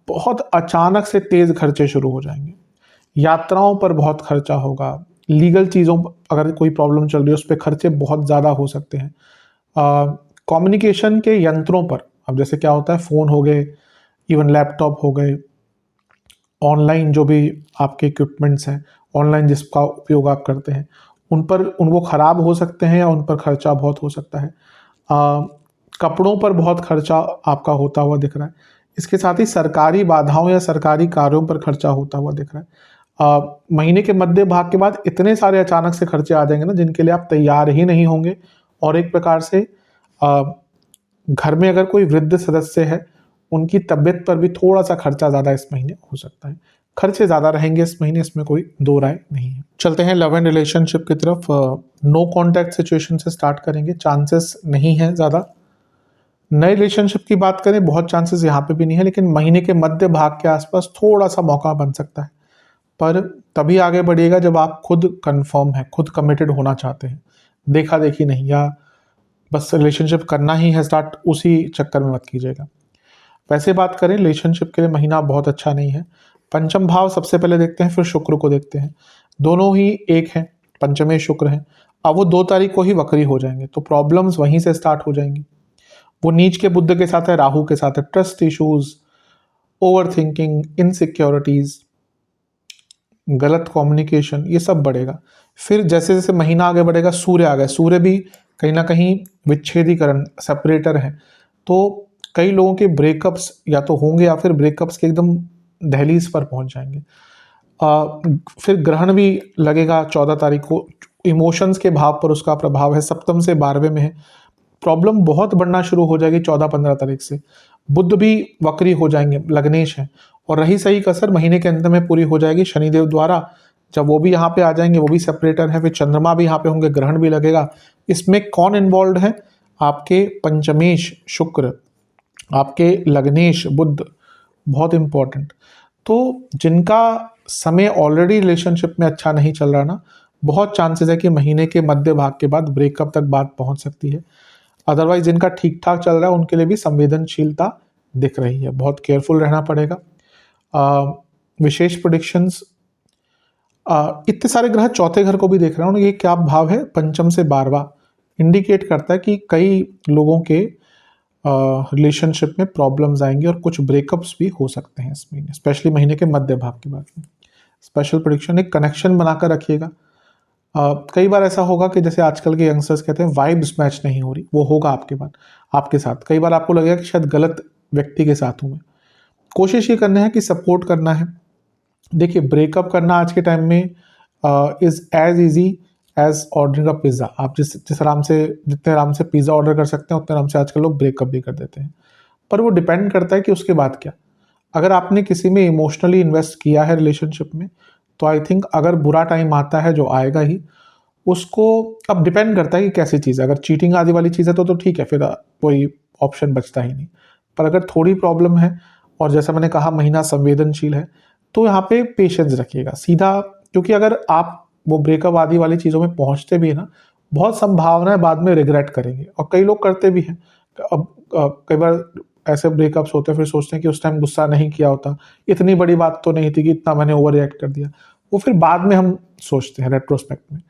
बहुत अचानक से तेज खर्चे शुरू हो जाएंगे। यात्राओं पर बहुत खर्चा होगा, लीगल चीज़ों अगर कोई प्रॉब्लम चल रही है उस पर खर्चे बहुत ज़्यादा हो सकते हैं। कम्युनिकेशन के यंत्रों पर, अब जैसे क्या होता है, फ़ोन हो गए, इवन लैपटॉप हो गए, ऑनलाइन जो भी आपके इक्विपमेंट्स हैं, ऑनलाइन जिसका उपयोग आप करते हैं, उन वो ख़राब हो सकते हैं या उन पर खर्चा बहुत हो सकता है। कपड़ों पर बहुत खर्चा आपका होता हुआ दिख रहा है। इसके साथ ही सरकारी बाधाओं या सरकारी कार्यों पर खर्चा होता हुआ दिख रहा है। महीने के मध्य भाग के बाद इतने सारे अचानक से खर्चे आ जाएंगे ना, जिनके लिए आप तैयार ही नहीं होंगे। और एक प्रकार से घर में अगर कोई वृद्ध सदस्य है, उनकी तबीयत पर भी थोड़ा सा खर्चा ज़्यादा इस महीने हो सकता है। खर्चे ज़्यादा रहेंगे इस महीने, इसमें कोई दो राय नहीं है। चलते हैं लव एंड रिलेशनशिप की तरफ। नो कॉन्टैक्ट सिचुएशन से स्टार्ट करेंगे, चांसेस नहीं है ज़्यादा। नए रिलेशनशिप की बात करें, बहुत चांसेस यहाँ पे भी नहीं है, लेकिन महीने के मध्य भाग के आसपास थोड़ा सा मौका बन सकता है, पर तभी आगे बढ़िएगा जब आप खुद कंफर्म है, खुद कमिटेड होना चाहते हैं, देखा देखी नहीं, या बस रिलेशनशिप करना ही है स्टार्ट, उसी चक्कर में मत कीजिएगा। वैसे बात करें रिलेशनशिप के लिए, महीना बहुत अच्छा नहीं है। पंचम भाव सबसे पहले देखते हैं, फिर शुक्र को देखते हैं। दोनों ही एक हैं, पंचमें शुक्र हैं। अब वो 2 तारीख को ही वक्री हो जाएंगे, तो प्रॉब्लम्स वहीं से स्टार्ट हो जाएंगी। वो नीच के बुध के साथ है, राहु के साथ है, trust issues, over thinking, insecurities, गलत कम्युनिकेशन, ये सब बढ़ेगा। फिर जैसे जैसे महीना आगे बढ़ेगा, सूर्य आ गए, सूर्य भी कहीं ना कहीं विच्छेदीकरण, सेपरेटर है, तो कई लोगों के ब्रेकअप्स या तो होंगे या फिर ब्रेकअप्स के एकदम दहलीज पर पहुंच जाएंगे। फिर ग्रहण भी लगेगा 14 तारीख को, इमोशंस के भाव पर उसका प्रभाव है, सप्तम से 12वें में है। प्रॉब्लम बहुत बढ़ना शुरू हो जाएगी 14-15 तारीख से। बुध भी वक्री हो जाएंगे, लग्नेश है, और रही सही कसर महीने के अंत में पूरी हो जाएगी शनिदेव द्वारा, जब वो भी यहाँ पे आ जाएंगे, वो भी सेपरेटर है, फिर चंद्रमा भी यहाँ पे होंगे, ग्रहण भी लगेगा। इसमें कौन इन्वॉल्व है? आपके पंचमेश शुक्र, आपके लग्नेश बुध, बहुत इंपॉर्टेंट। तो जिनका समय ऑलरेडी रिलेशनशिप में अच्छा नहीं चल रहा ना, बहुत चांसेस है कि महीने के मध्य भाग के बाद ब्रेकअप तक बात पहुंच सकती है। अदरवाइज जिनका ठीक ठाक चल रहा है उनके लिए भी संवेदनशीलता दिख रही है, बहुत केयरफुल रहना पड़ेगा। विशेष प्रेडिक्शंस, इतने सारे ग्रह चौथे घर को भी देख रहा हूँ, ये क्या भाव है? पंचम से 12वां, इंडिकेट करता है कि कई लोगों के रिलेशनशिप में प्रॉब्लम्स आएंगी और कुछ ब्रेकअप्स भी हो सकते हैं इस महीने, स्पेशली महीने के मध्य भाग के बाद में। स्पेशल प्रेडिक्शन, एक कनेक्शन बनाकर रखिएगा। कई बार ऐसा होगा कि जैसे आजकल के यंगस्टर्स कहते हैं वाइब्स मैच नहीं हो रही, वो होगा आपके साथ। कई बार आपको लगेगा कि शायद गलत व्यक्ति के साथ हूँ मैं। कोशिश ये करना है कि सपोर्ट करना है। देखिए, ब्रेकअप करना आज के टाइम में is as easy as ordering a pizza. आप जितने आराम से पिज़्ज़ा ऑर्डर कर सकते हैं, उतने आराम से आजकल लोग ब्रेकअप भी कर देते हैं। पर वो डिपेंड करता है कि उसके बाद क्या। अगर आपने किसी में इमोशनली इन्वेस्ट किया है रिलेशनशिप में, तो आई थिंक अगर बुरा टाइम आता है, जो आएगा ही, उसको अब डिपेंड करता है कि कैसी चीज़ है। अगर चीटिंग आदि वाली चीज़ है तो ठीक है, फिर कोई ऑप्शन बचता ही नहीं। पर अगर थोड़ी प्रॉब्लम है और जैसा मैंने कहा महीना संवेदनशील है, तो यहाँ पे पेशेंस रखिएगा सीधा, क्योंकि अगर आप वो ब्रेकअप आदि वाली चीज़ों में पहुँचते भी है ना, बहुत संभावना है बाद में रिग्रेट करेंगे, और कई लोग करते भी हैं। अब कई बार ऐसे ब्रेकअप्स होते हैं, फिर सोचते हैं कि उस टाइम गुस्सा नहीं किया होता, इतनी बड़ी बात तो नहीं थी कि इतना मैंने ओवर रिएक्ट कर दिया। वो फिर बाद में हम सोचते हैं रेट्रोस्पेक्ट में।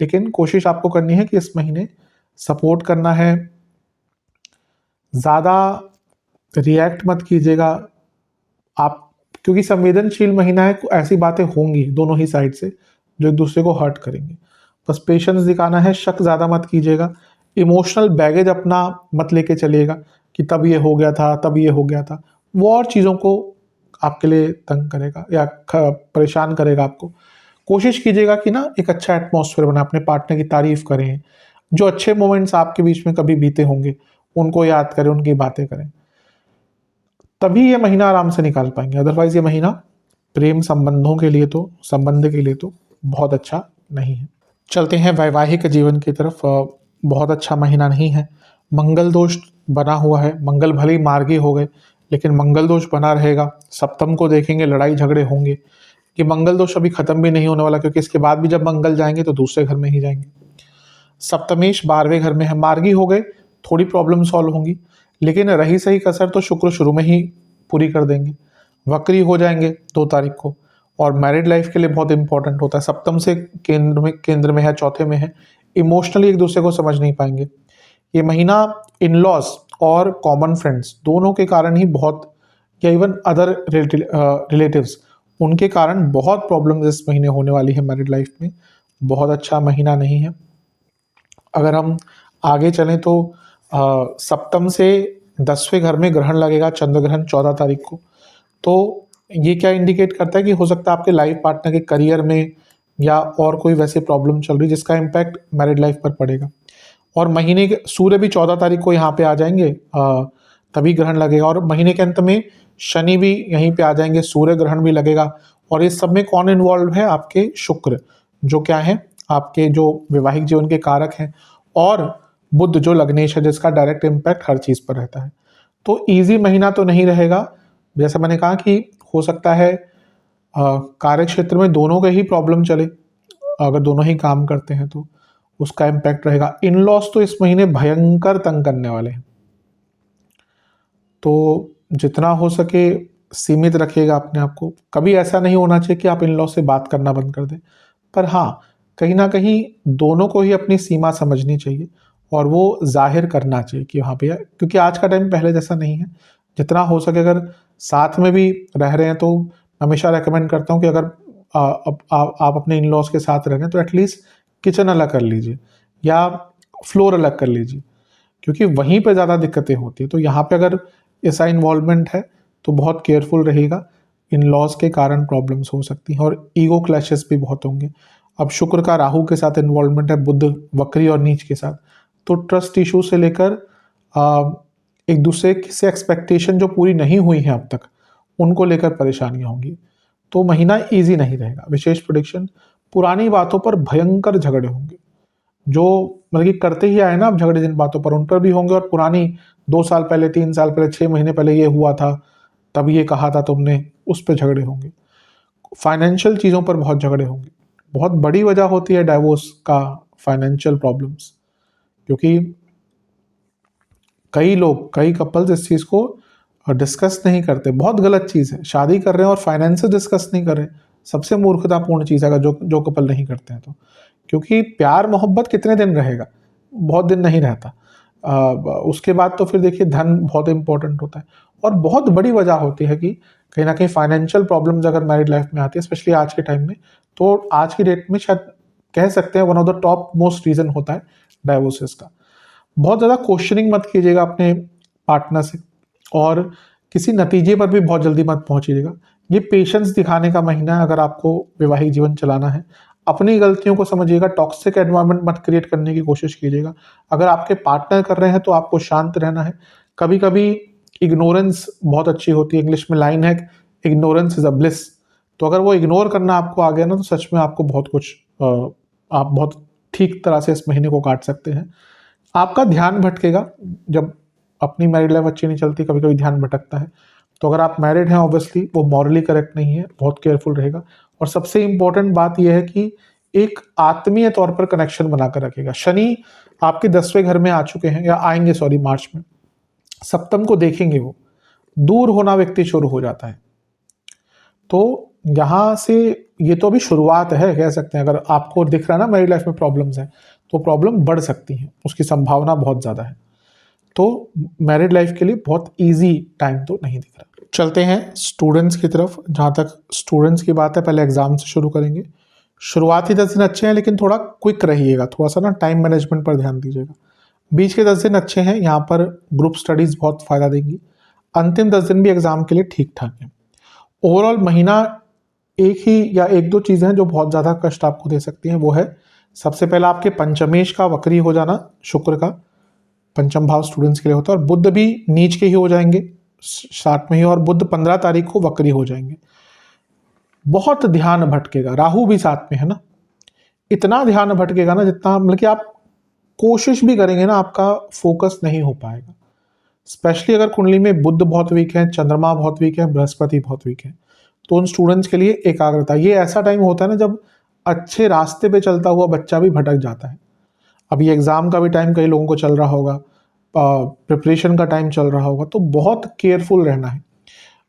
लेकिन कोशिश आपको करनी है कि इस महीने सपोर्ट करना है, ज़्यादा रिएक्ट मत कीजिएगा आप, क्योंकि संवेदनशील महीना है, ऐसी बातें होंगी दोनों ही साइड से जो एक दूसरे को हर्ट करेंगे। बस पेशेंस दिखाना है, शक ज़्यादा मत कीजिएगा, इमोशनल बैगेज अपना मत लेके चलिएगा कि तब ये हो गया था, तब ये हो गया था। वो और चीज़ों को आपके लिए तंग करेगा या परेशान करेगा आपको। कोशिश कीजिएगा कि ना एक अच्छा एटमॉस्फेयर बना, अपने पार्टनर की तारीफ करें, जो अच्छे मोमेंट्स आपके बीच में कभी बीते होंगे उनको याद करें, उनकी बातें करें, तभी ये महीना आराम से निकाल पाएंगे। अदरवाइज ये महीना प्रेम संबंधों के लिए तो, संबंध के लिए तो बहुत अच्छा नहीं है। चलते हैं वैवाहिक जीवन की तरफ। बहुत अच्छा महीना नहीं है, मंगल दोष बना हुआ है। मंगल भले ही मार्गी हो गए, लेकिन मंगल दोष बना रहेगा। सप्तम को देखेंगे, लड़ाई झगड़े होंगे। कि मंगल दोष अभी खत्म भी नहीं होने वाला, क्योंकि इसके बाद भी जब मंगल जाएंगे तो दूसरे घर में ही जाएंगे। सप्तमेश 12वें घर में है, मार्गी हो गए, थोड़ी प्रॉब्लम सॉल्व होंगी, लेकिन रही सही कसर तो शुक्र शुरू में ही पूरी कर देंगे। वक्री हो जाएंगे 2 तारीख को, और मैरिड लाइफ के लिए बहुत इंपॉर्टेंट होता है। सप्तम से केंद्र में है, चौथे में है, इमोशनली एक दूसरे को समझ नहीं पाएंगे। ये महीना इन लॉज और कॉमन फ्रेंड्स दोनों के कारण ही बहुत, या इवन अदर रिलेटिव्स, उनके कारण बहुत प्रॉब्लम्स इस महीने होने वाली है मैरिड लाइफ में। बहुत अच्छा महीना नहीं है। अगर हम आगे चलें तो सप्तम से 10वें घर में ग्रहण लगेगा, चंद्र ग्रहण 14 तारीख को। तो ये क्या इंडिकेट करता है कि हो सकता है आपके लाइफ पार्टनर के करियर में या और कोई वैसे प्रॉब्लम चल रही है जिसका इम्पैक्ट मैरिड लाइफ पर पड़ेगा। और महीने के सूर्य भी 14 तारीख को यहाँ पे आ जाएंगे, तभी ग्रहण लगेगा। और महीने के अंत में शनि भी यहीं पे आ जाएंगे, सूर्य ग्रहण भी लगेगा। और इस सब में कौन इन्वॉल्व है? आपके शुक्र, जो क्या है आपके जो वैवाहिक जीवन के कारक हैं, और बुध जो लग्नेश है, जिसका डायरेक्ट इम्पैक्ट हर चीज़ पर रहता है। तो ईजी महीना तो नहीं रहेगा। जैसा मैंने कहा कि हो सकता है कार्य क्षेत्र में दोनों के ही प्रॉब्लम चले, अगर दोनों ही काम करते हैं तो उसका इम्पैक्ट रहेगा। इन लॉस तो इस महीने भयंकर तंग करने वाले हैं, तो जितना हो सके सीमित रखिएगा अपने आप को। कभी ऐसा नहीं होना चाहिए कि आप इन लॉस से बात करना बंद कर दें, पर हाँ, कहीं ना कहीं दोनों को ही अपनी सीमा समझनी चाहिए और वो जाहिर करना चाहिए कि हाँ भैया, क्योंकि आज का टाइम पहले जैसा नहीं है। जितना हो सके अगर साथ में भी रह रहे हैं तो हमेशा रेकमेंड करता हूँ कि अगर आप अपने इन लॉस के साथ रह रहे हैं तो एटलीस्ट किचन अलग कर लीजिए या फ्लोर अलग कर लीजिए, क्योंकि वहीं पे ज़्यादा दिक्कतें होती है। तो यहाँ पे अगर ऐसा इन्वॉल्वमेंट है तो बहुत केयरफुल रहेगा, इन लॉस के कारण प्रॉब्लम्स हो सकती हैं और ईगो क्लैशेस भी बहुत होंगे। अब शुक्र का राहु के साथ इन्वॉल्वमेंट है, बुध वक्री और नीच के साथ, तो ट्रस्ट इशू से लेकर एक दूसरे से एक्सपेक्टेशन जो पूरी नहीं हुई है अब तक, उनको लेकर परेशानियां होंगी। तो महीना इजी नहीं रहेगा। विशेष प्रेडिक्शन, पुरानी बातों पर भयंकर झगड़े होंगे, जो मतलब कि करते ही आए ना आप झगड़े जिन बातों पर, उन पर भी होंगे। और पुरानी 2 साल पहले, 3 साल पहले, 6 महीने पहले ये हुआ था, तब ये कहा था तुमने, उस पर झगड़े होंगे। फाइनेंशियल चीज़ों पर बहुत झगड़े होंगे। बहुत बड़ी वजह होती है डाइवोर्स का फाइनेंशियल प्रॉब्लम्स, क्योंकि कई लोग, कई कपल्स इस चीज़ को डिस्कस नहीं करते। बहुत गलत चीज़ है, शादी कर रहे हैं और फाइनेंसेस डिस्कस नहीं कर रहे, सबसे मूर्खतापूर्ण चीज़ है अगर जो कपल नहीं करते हैं तो। क्योंकि प्यार मोहब्बत कितने दिन रहेगा? बहुत दिन नहीं रहता। उसके बाद तो फिर देखिए धन बहुत इंपॉर्टेंट होता है। और बहुत बड़ी वजह होती है कि कहीं ना कहीं फाइनेंशियल प्रॉब्लम्स अगर मैरिड लाइफ में आती है, स्पेशली आज के टाइम में, तो आज की डेट में शायद कह सकते हैं one of the top most reason होता है डाइवोर्सेस का। बहुत ज़्यादा क्वेश्चनिंग मत कीजिएगा अपने पार्टनर से, और किसी नतीजे पर भी बहुत जल्दी मत पहुंचिएगा। ये पेशेंस दिखाने का महीना है अगर आपको वैवाहिक जीवन चलाना है। अपनी गलतियों को समझिएगा, टॉक्सिक एनवायरनमेंट मत क्रिएट करने की कोशिश कीजिएगा। अगर आपके पार्टनर कर रहे हैं तो आपको शांत रहना है। कभी कभी इग्नोरेंस बहुत अच्छी होती है, इंग्लिश में लाइन है, इग्नोरेंस इज अ ब्लिस। तो अगर वो इग्नोर करना आपको आ गया ना, तो सच में आपको बहुत कुछ आप बहुत ठीक तरह से इस महीने को काट सकते हैं। आपका ध्यान भटकेगा, जब अपनी मैरिड लाइफ अच्छी नहीं चलती कभी कभी ध्यान भटकता है। तो अगर आप मैरिड हैं ऑब्वियसली वो मॉरली करेक्ट नहीं है, बहुत केयरफुल रहेगा। और सबसे इंपॉर्टेंट बात यह है कि एक आत्मीय तौर पर कनेक्शन बनाकर रखेगा। शनि आपके 10वें घर में आ चुके हैं या आएंगे, सॉरी, मार्च में। सप्तम को देखेंगे, वो दूर होना व्यक्ति शुरू हो जाता है। तो यहाँ से ये तो अभी शुरुआत है, कह सकते हैं। अगर आपको दिख रहा है ना मैरिड लाइफ में प्रॉब्लम्स हैं, तो प्रॉब्लम बढ़ सकती है, उसकी संभावना बहुत ज़्यादा है। तो मैरिड लाइफ के लिए बहुत इजी टाइम तो नहीं दिख रहा। चलते हैं स्टूडेंट्स की तरफ। जहाँ तक स्टूडेंट्स की बात है, पहले एग्जाम से शुरू करेंगे। शुरुआती 10 दिन अच्छे हैं, लेकिन थोड़ा क्विक रहिएगा, थोड़ा सा ना टाइम मैनेजमेंट पर ध्यान दीजिएगा। बीच के 10 दिन अच्छे हैं, यहाँ पर ग्रुप स्टडीज़ बहुत फ़ायदा देंगी। अंतिम 10 दिन भी एग्जाम के लिए ठीक ठाक है। ओवरऑल महीना एक ही या एक दो चीज़ें हैं जो बहुत ज़्यादा कष्ट आपको दे सकती हैं। वो है सबसे पहला आपके पंचमेश का वक्री हो जाना, शुक्र का पंचम भाव स्टूडेंट्स के लिए होता है, और बुध भी नीच के ही हो जाएंगे साथ में ही, और बुध 15 तारीख को वक्री हो जाएंगे। बहुत ध्यान भटकेगा, राहु भी साथ में है ना, इतना ध्यान भटकेगा ना जितना मतलब कि आप कोशिश भी करेंगे ना आपका फोकस नहीं हो पाएगा। स्पेशली अगर कुंडली में बुध बहुत वीक है, चंद्रमा बहुत वीक है, बृहस्पति बहुत वीक है, तो उन स्टूडेंट्स के लिए एकाग्रता, ये ऐसा टाइम होता है ना जब अच्छे रास्ते पे चलता हुआ बच्चा भी भटक जाता है। अभी एग्ज़ाम का भी टाइम कई लोगों को चल रहा होगा, प्रिपरेशन का टाइम चल रहा होगा, तो बहुत केयरफुल रहना है।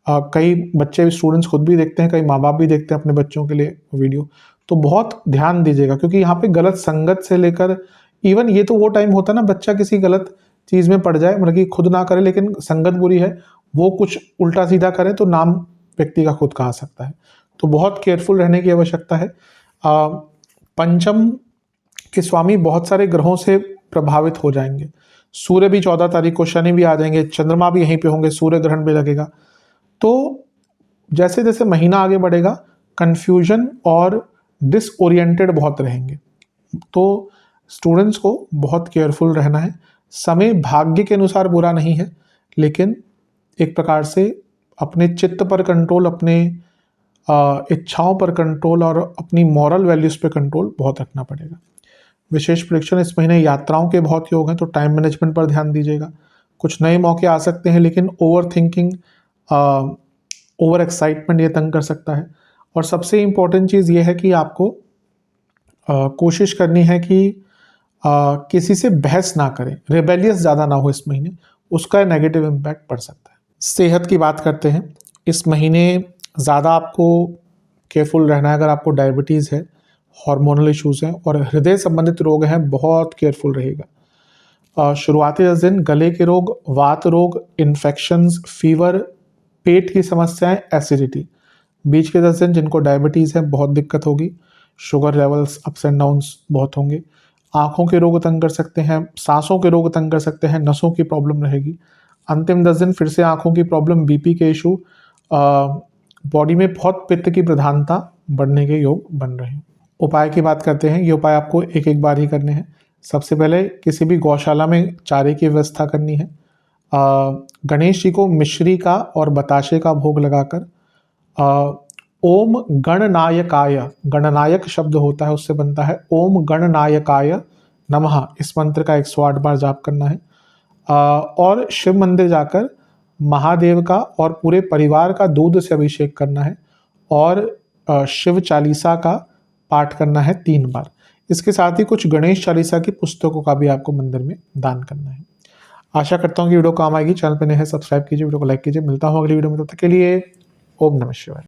कई बच्चे स्टूडेंट्स खुद भी देखते हैं, कई माँ बाप भी देखते हैं अपने बच्चों के लिए वीडियो, तो बहुत ध्यान दीजिएगा, क्योंकि यहाँ पे गलत संगत से लेकर इवन ये तो वो टाइम होता है ना बच्चा किसी गलत चीज़ में पड़ जाए, मतलब कि खुद ना करे लेकिन संगत बुरी है, वो कुछ उल्टा सीधा करे तो नाम व्यक्ति का खुद का आ सकता है। तो बहुत केयरफुल रहने की आवश्यकता है। पंचम के स्वामी बहुत सारे ग्रहों से प्रभावित हो जाएंगे। सूर्य भी 14 तारीख को, शनि भी आ जाएंगे, चंद्रमा भी यहीं पे होंगे, सूर्य ग्रहण भी लगेगा। तो जैसे जैसे महीना आगे बढ़ेगा कंफ्यूजन और डिसओरिएंटेड बहुत रहेंगे। तो स्टूडेंट्स को बहुत केयरफुल रहना है। समय भाग्य के अनुसार बुरा नहीं है, लेकिन एक प्रकार से अपने चित्त पर कंट्रोल, अपने इच्छाओं पर कंट्रोल और अपनी मॉरल वैल्यूज़ पे कंट्रोल बहुत रखना पड़ेगा। विशेष प्रेडिक्शन, इस महीने यात्राओं के बहुत योग हैं, तो टाइम मैनेजमेंट पर ध्यान दीजिएगा। कुछ नए मौके आ सकते हैं, लेकिन ओवर थिंकिंग, ओवर एक्साइटमेंट ये तंग कर सकता है। और सबसे इम्पोर्टेंट चीज़ ये है कि आपको कोशिश करनी है कि किसी से बहस ना करें, रेबेलियस ज़्यादा ना हो इस महीने, उसका नेगेटिव इम्पैक्ट पड़ सकता है। सेहत की बात करते हैं। इस महीने ज़्यादा आपको केयरफुल रहना है। अगर आपको डायबिटीज़ है, हार्मोनल इश्यूज़ हैं और हृदय संबंधित रोग हैं, बहुत केयरफुल रहेगा। शुरुआती 10 दिन गले के रोग, वात रोग, इन्फेक्शंस, फीवर, पेट की समस्याएं, एसिडिटी। बीच के 10 दिन जिनको डायबिटीज़ है बहुत दिक्कत होगी, sugar levels ups and downs बहुत होंगे। आँखों के रोग तंग कर सकते हैं, सांसों के रोग तंग कर सकते हैं, नसों की प्रॉब्लम रहेगी। अंतिम 10 दिन फिर से आँखों की प्रॉब्लम, बीपी के इशू, बॉडी में बहुत पित्त की प्रधानता बढ़ने के योग बन रहे हैं। उपाय की बात करते हैं। ये उपाय आपको एक एक बार ही करने हैं। सबसे पहले किसी भी गौशाला में चारे की व्यवस्था करनी है। गणेश जी को मिश्री का और बताशे का भोग लगाकर ओम गणनायकाय, गणनायक शब्द होता है उससे बनता है ओम गणनायकाय नमः, इस मंत्र का 108 बार जाप करना है। और शिव मंदिर जाकर महादेव का और पूरे परिवार का दूध से अभिषेक करना है और शिव चालीसा का पाठ करना है 3 बार। इसके साथ ही कुछ गणेश चालीसा की पुस्तकों का भी आपको मंदिर में दान करना है। आशा करता हूँ कि वीडियो काम आएगी। चैनल पर नए हैं सब्सक्राइब कीजिए, वीडियो को लाइक कीजिए। मिलता हूँ अगली वीडियो में, तब तक के लिए ओम नमः शिवाय।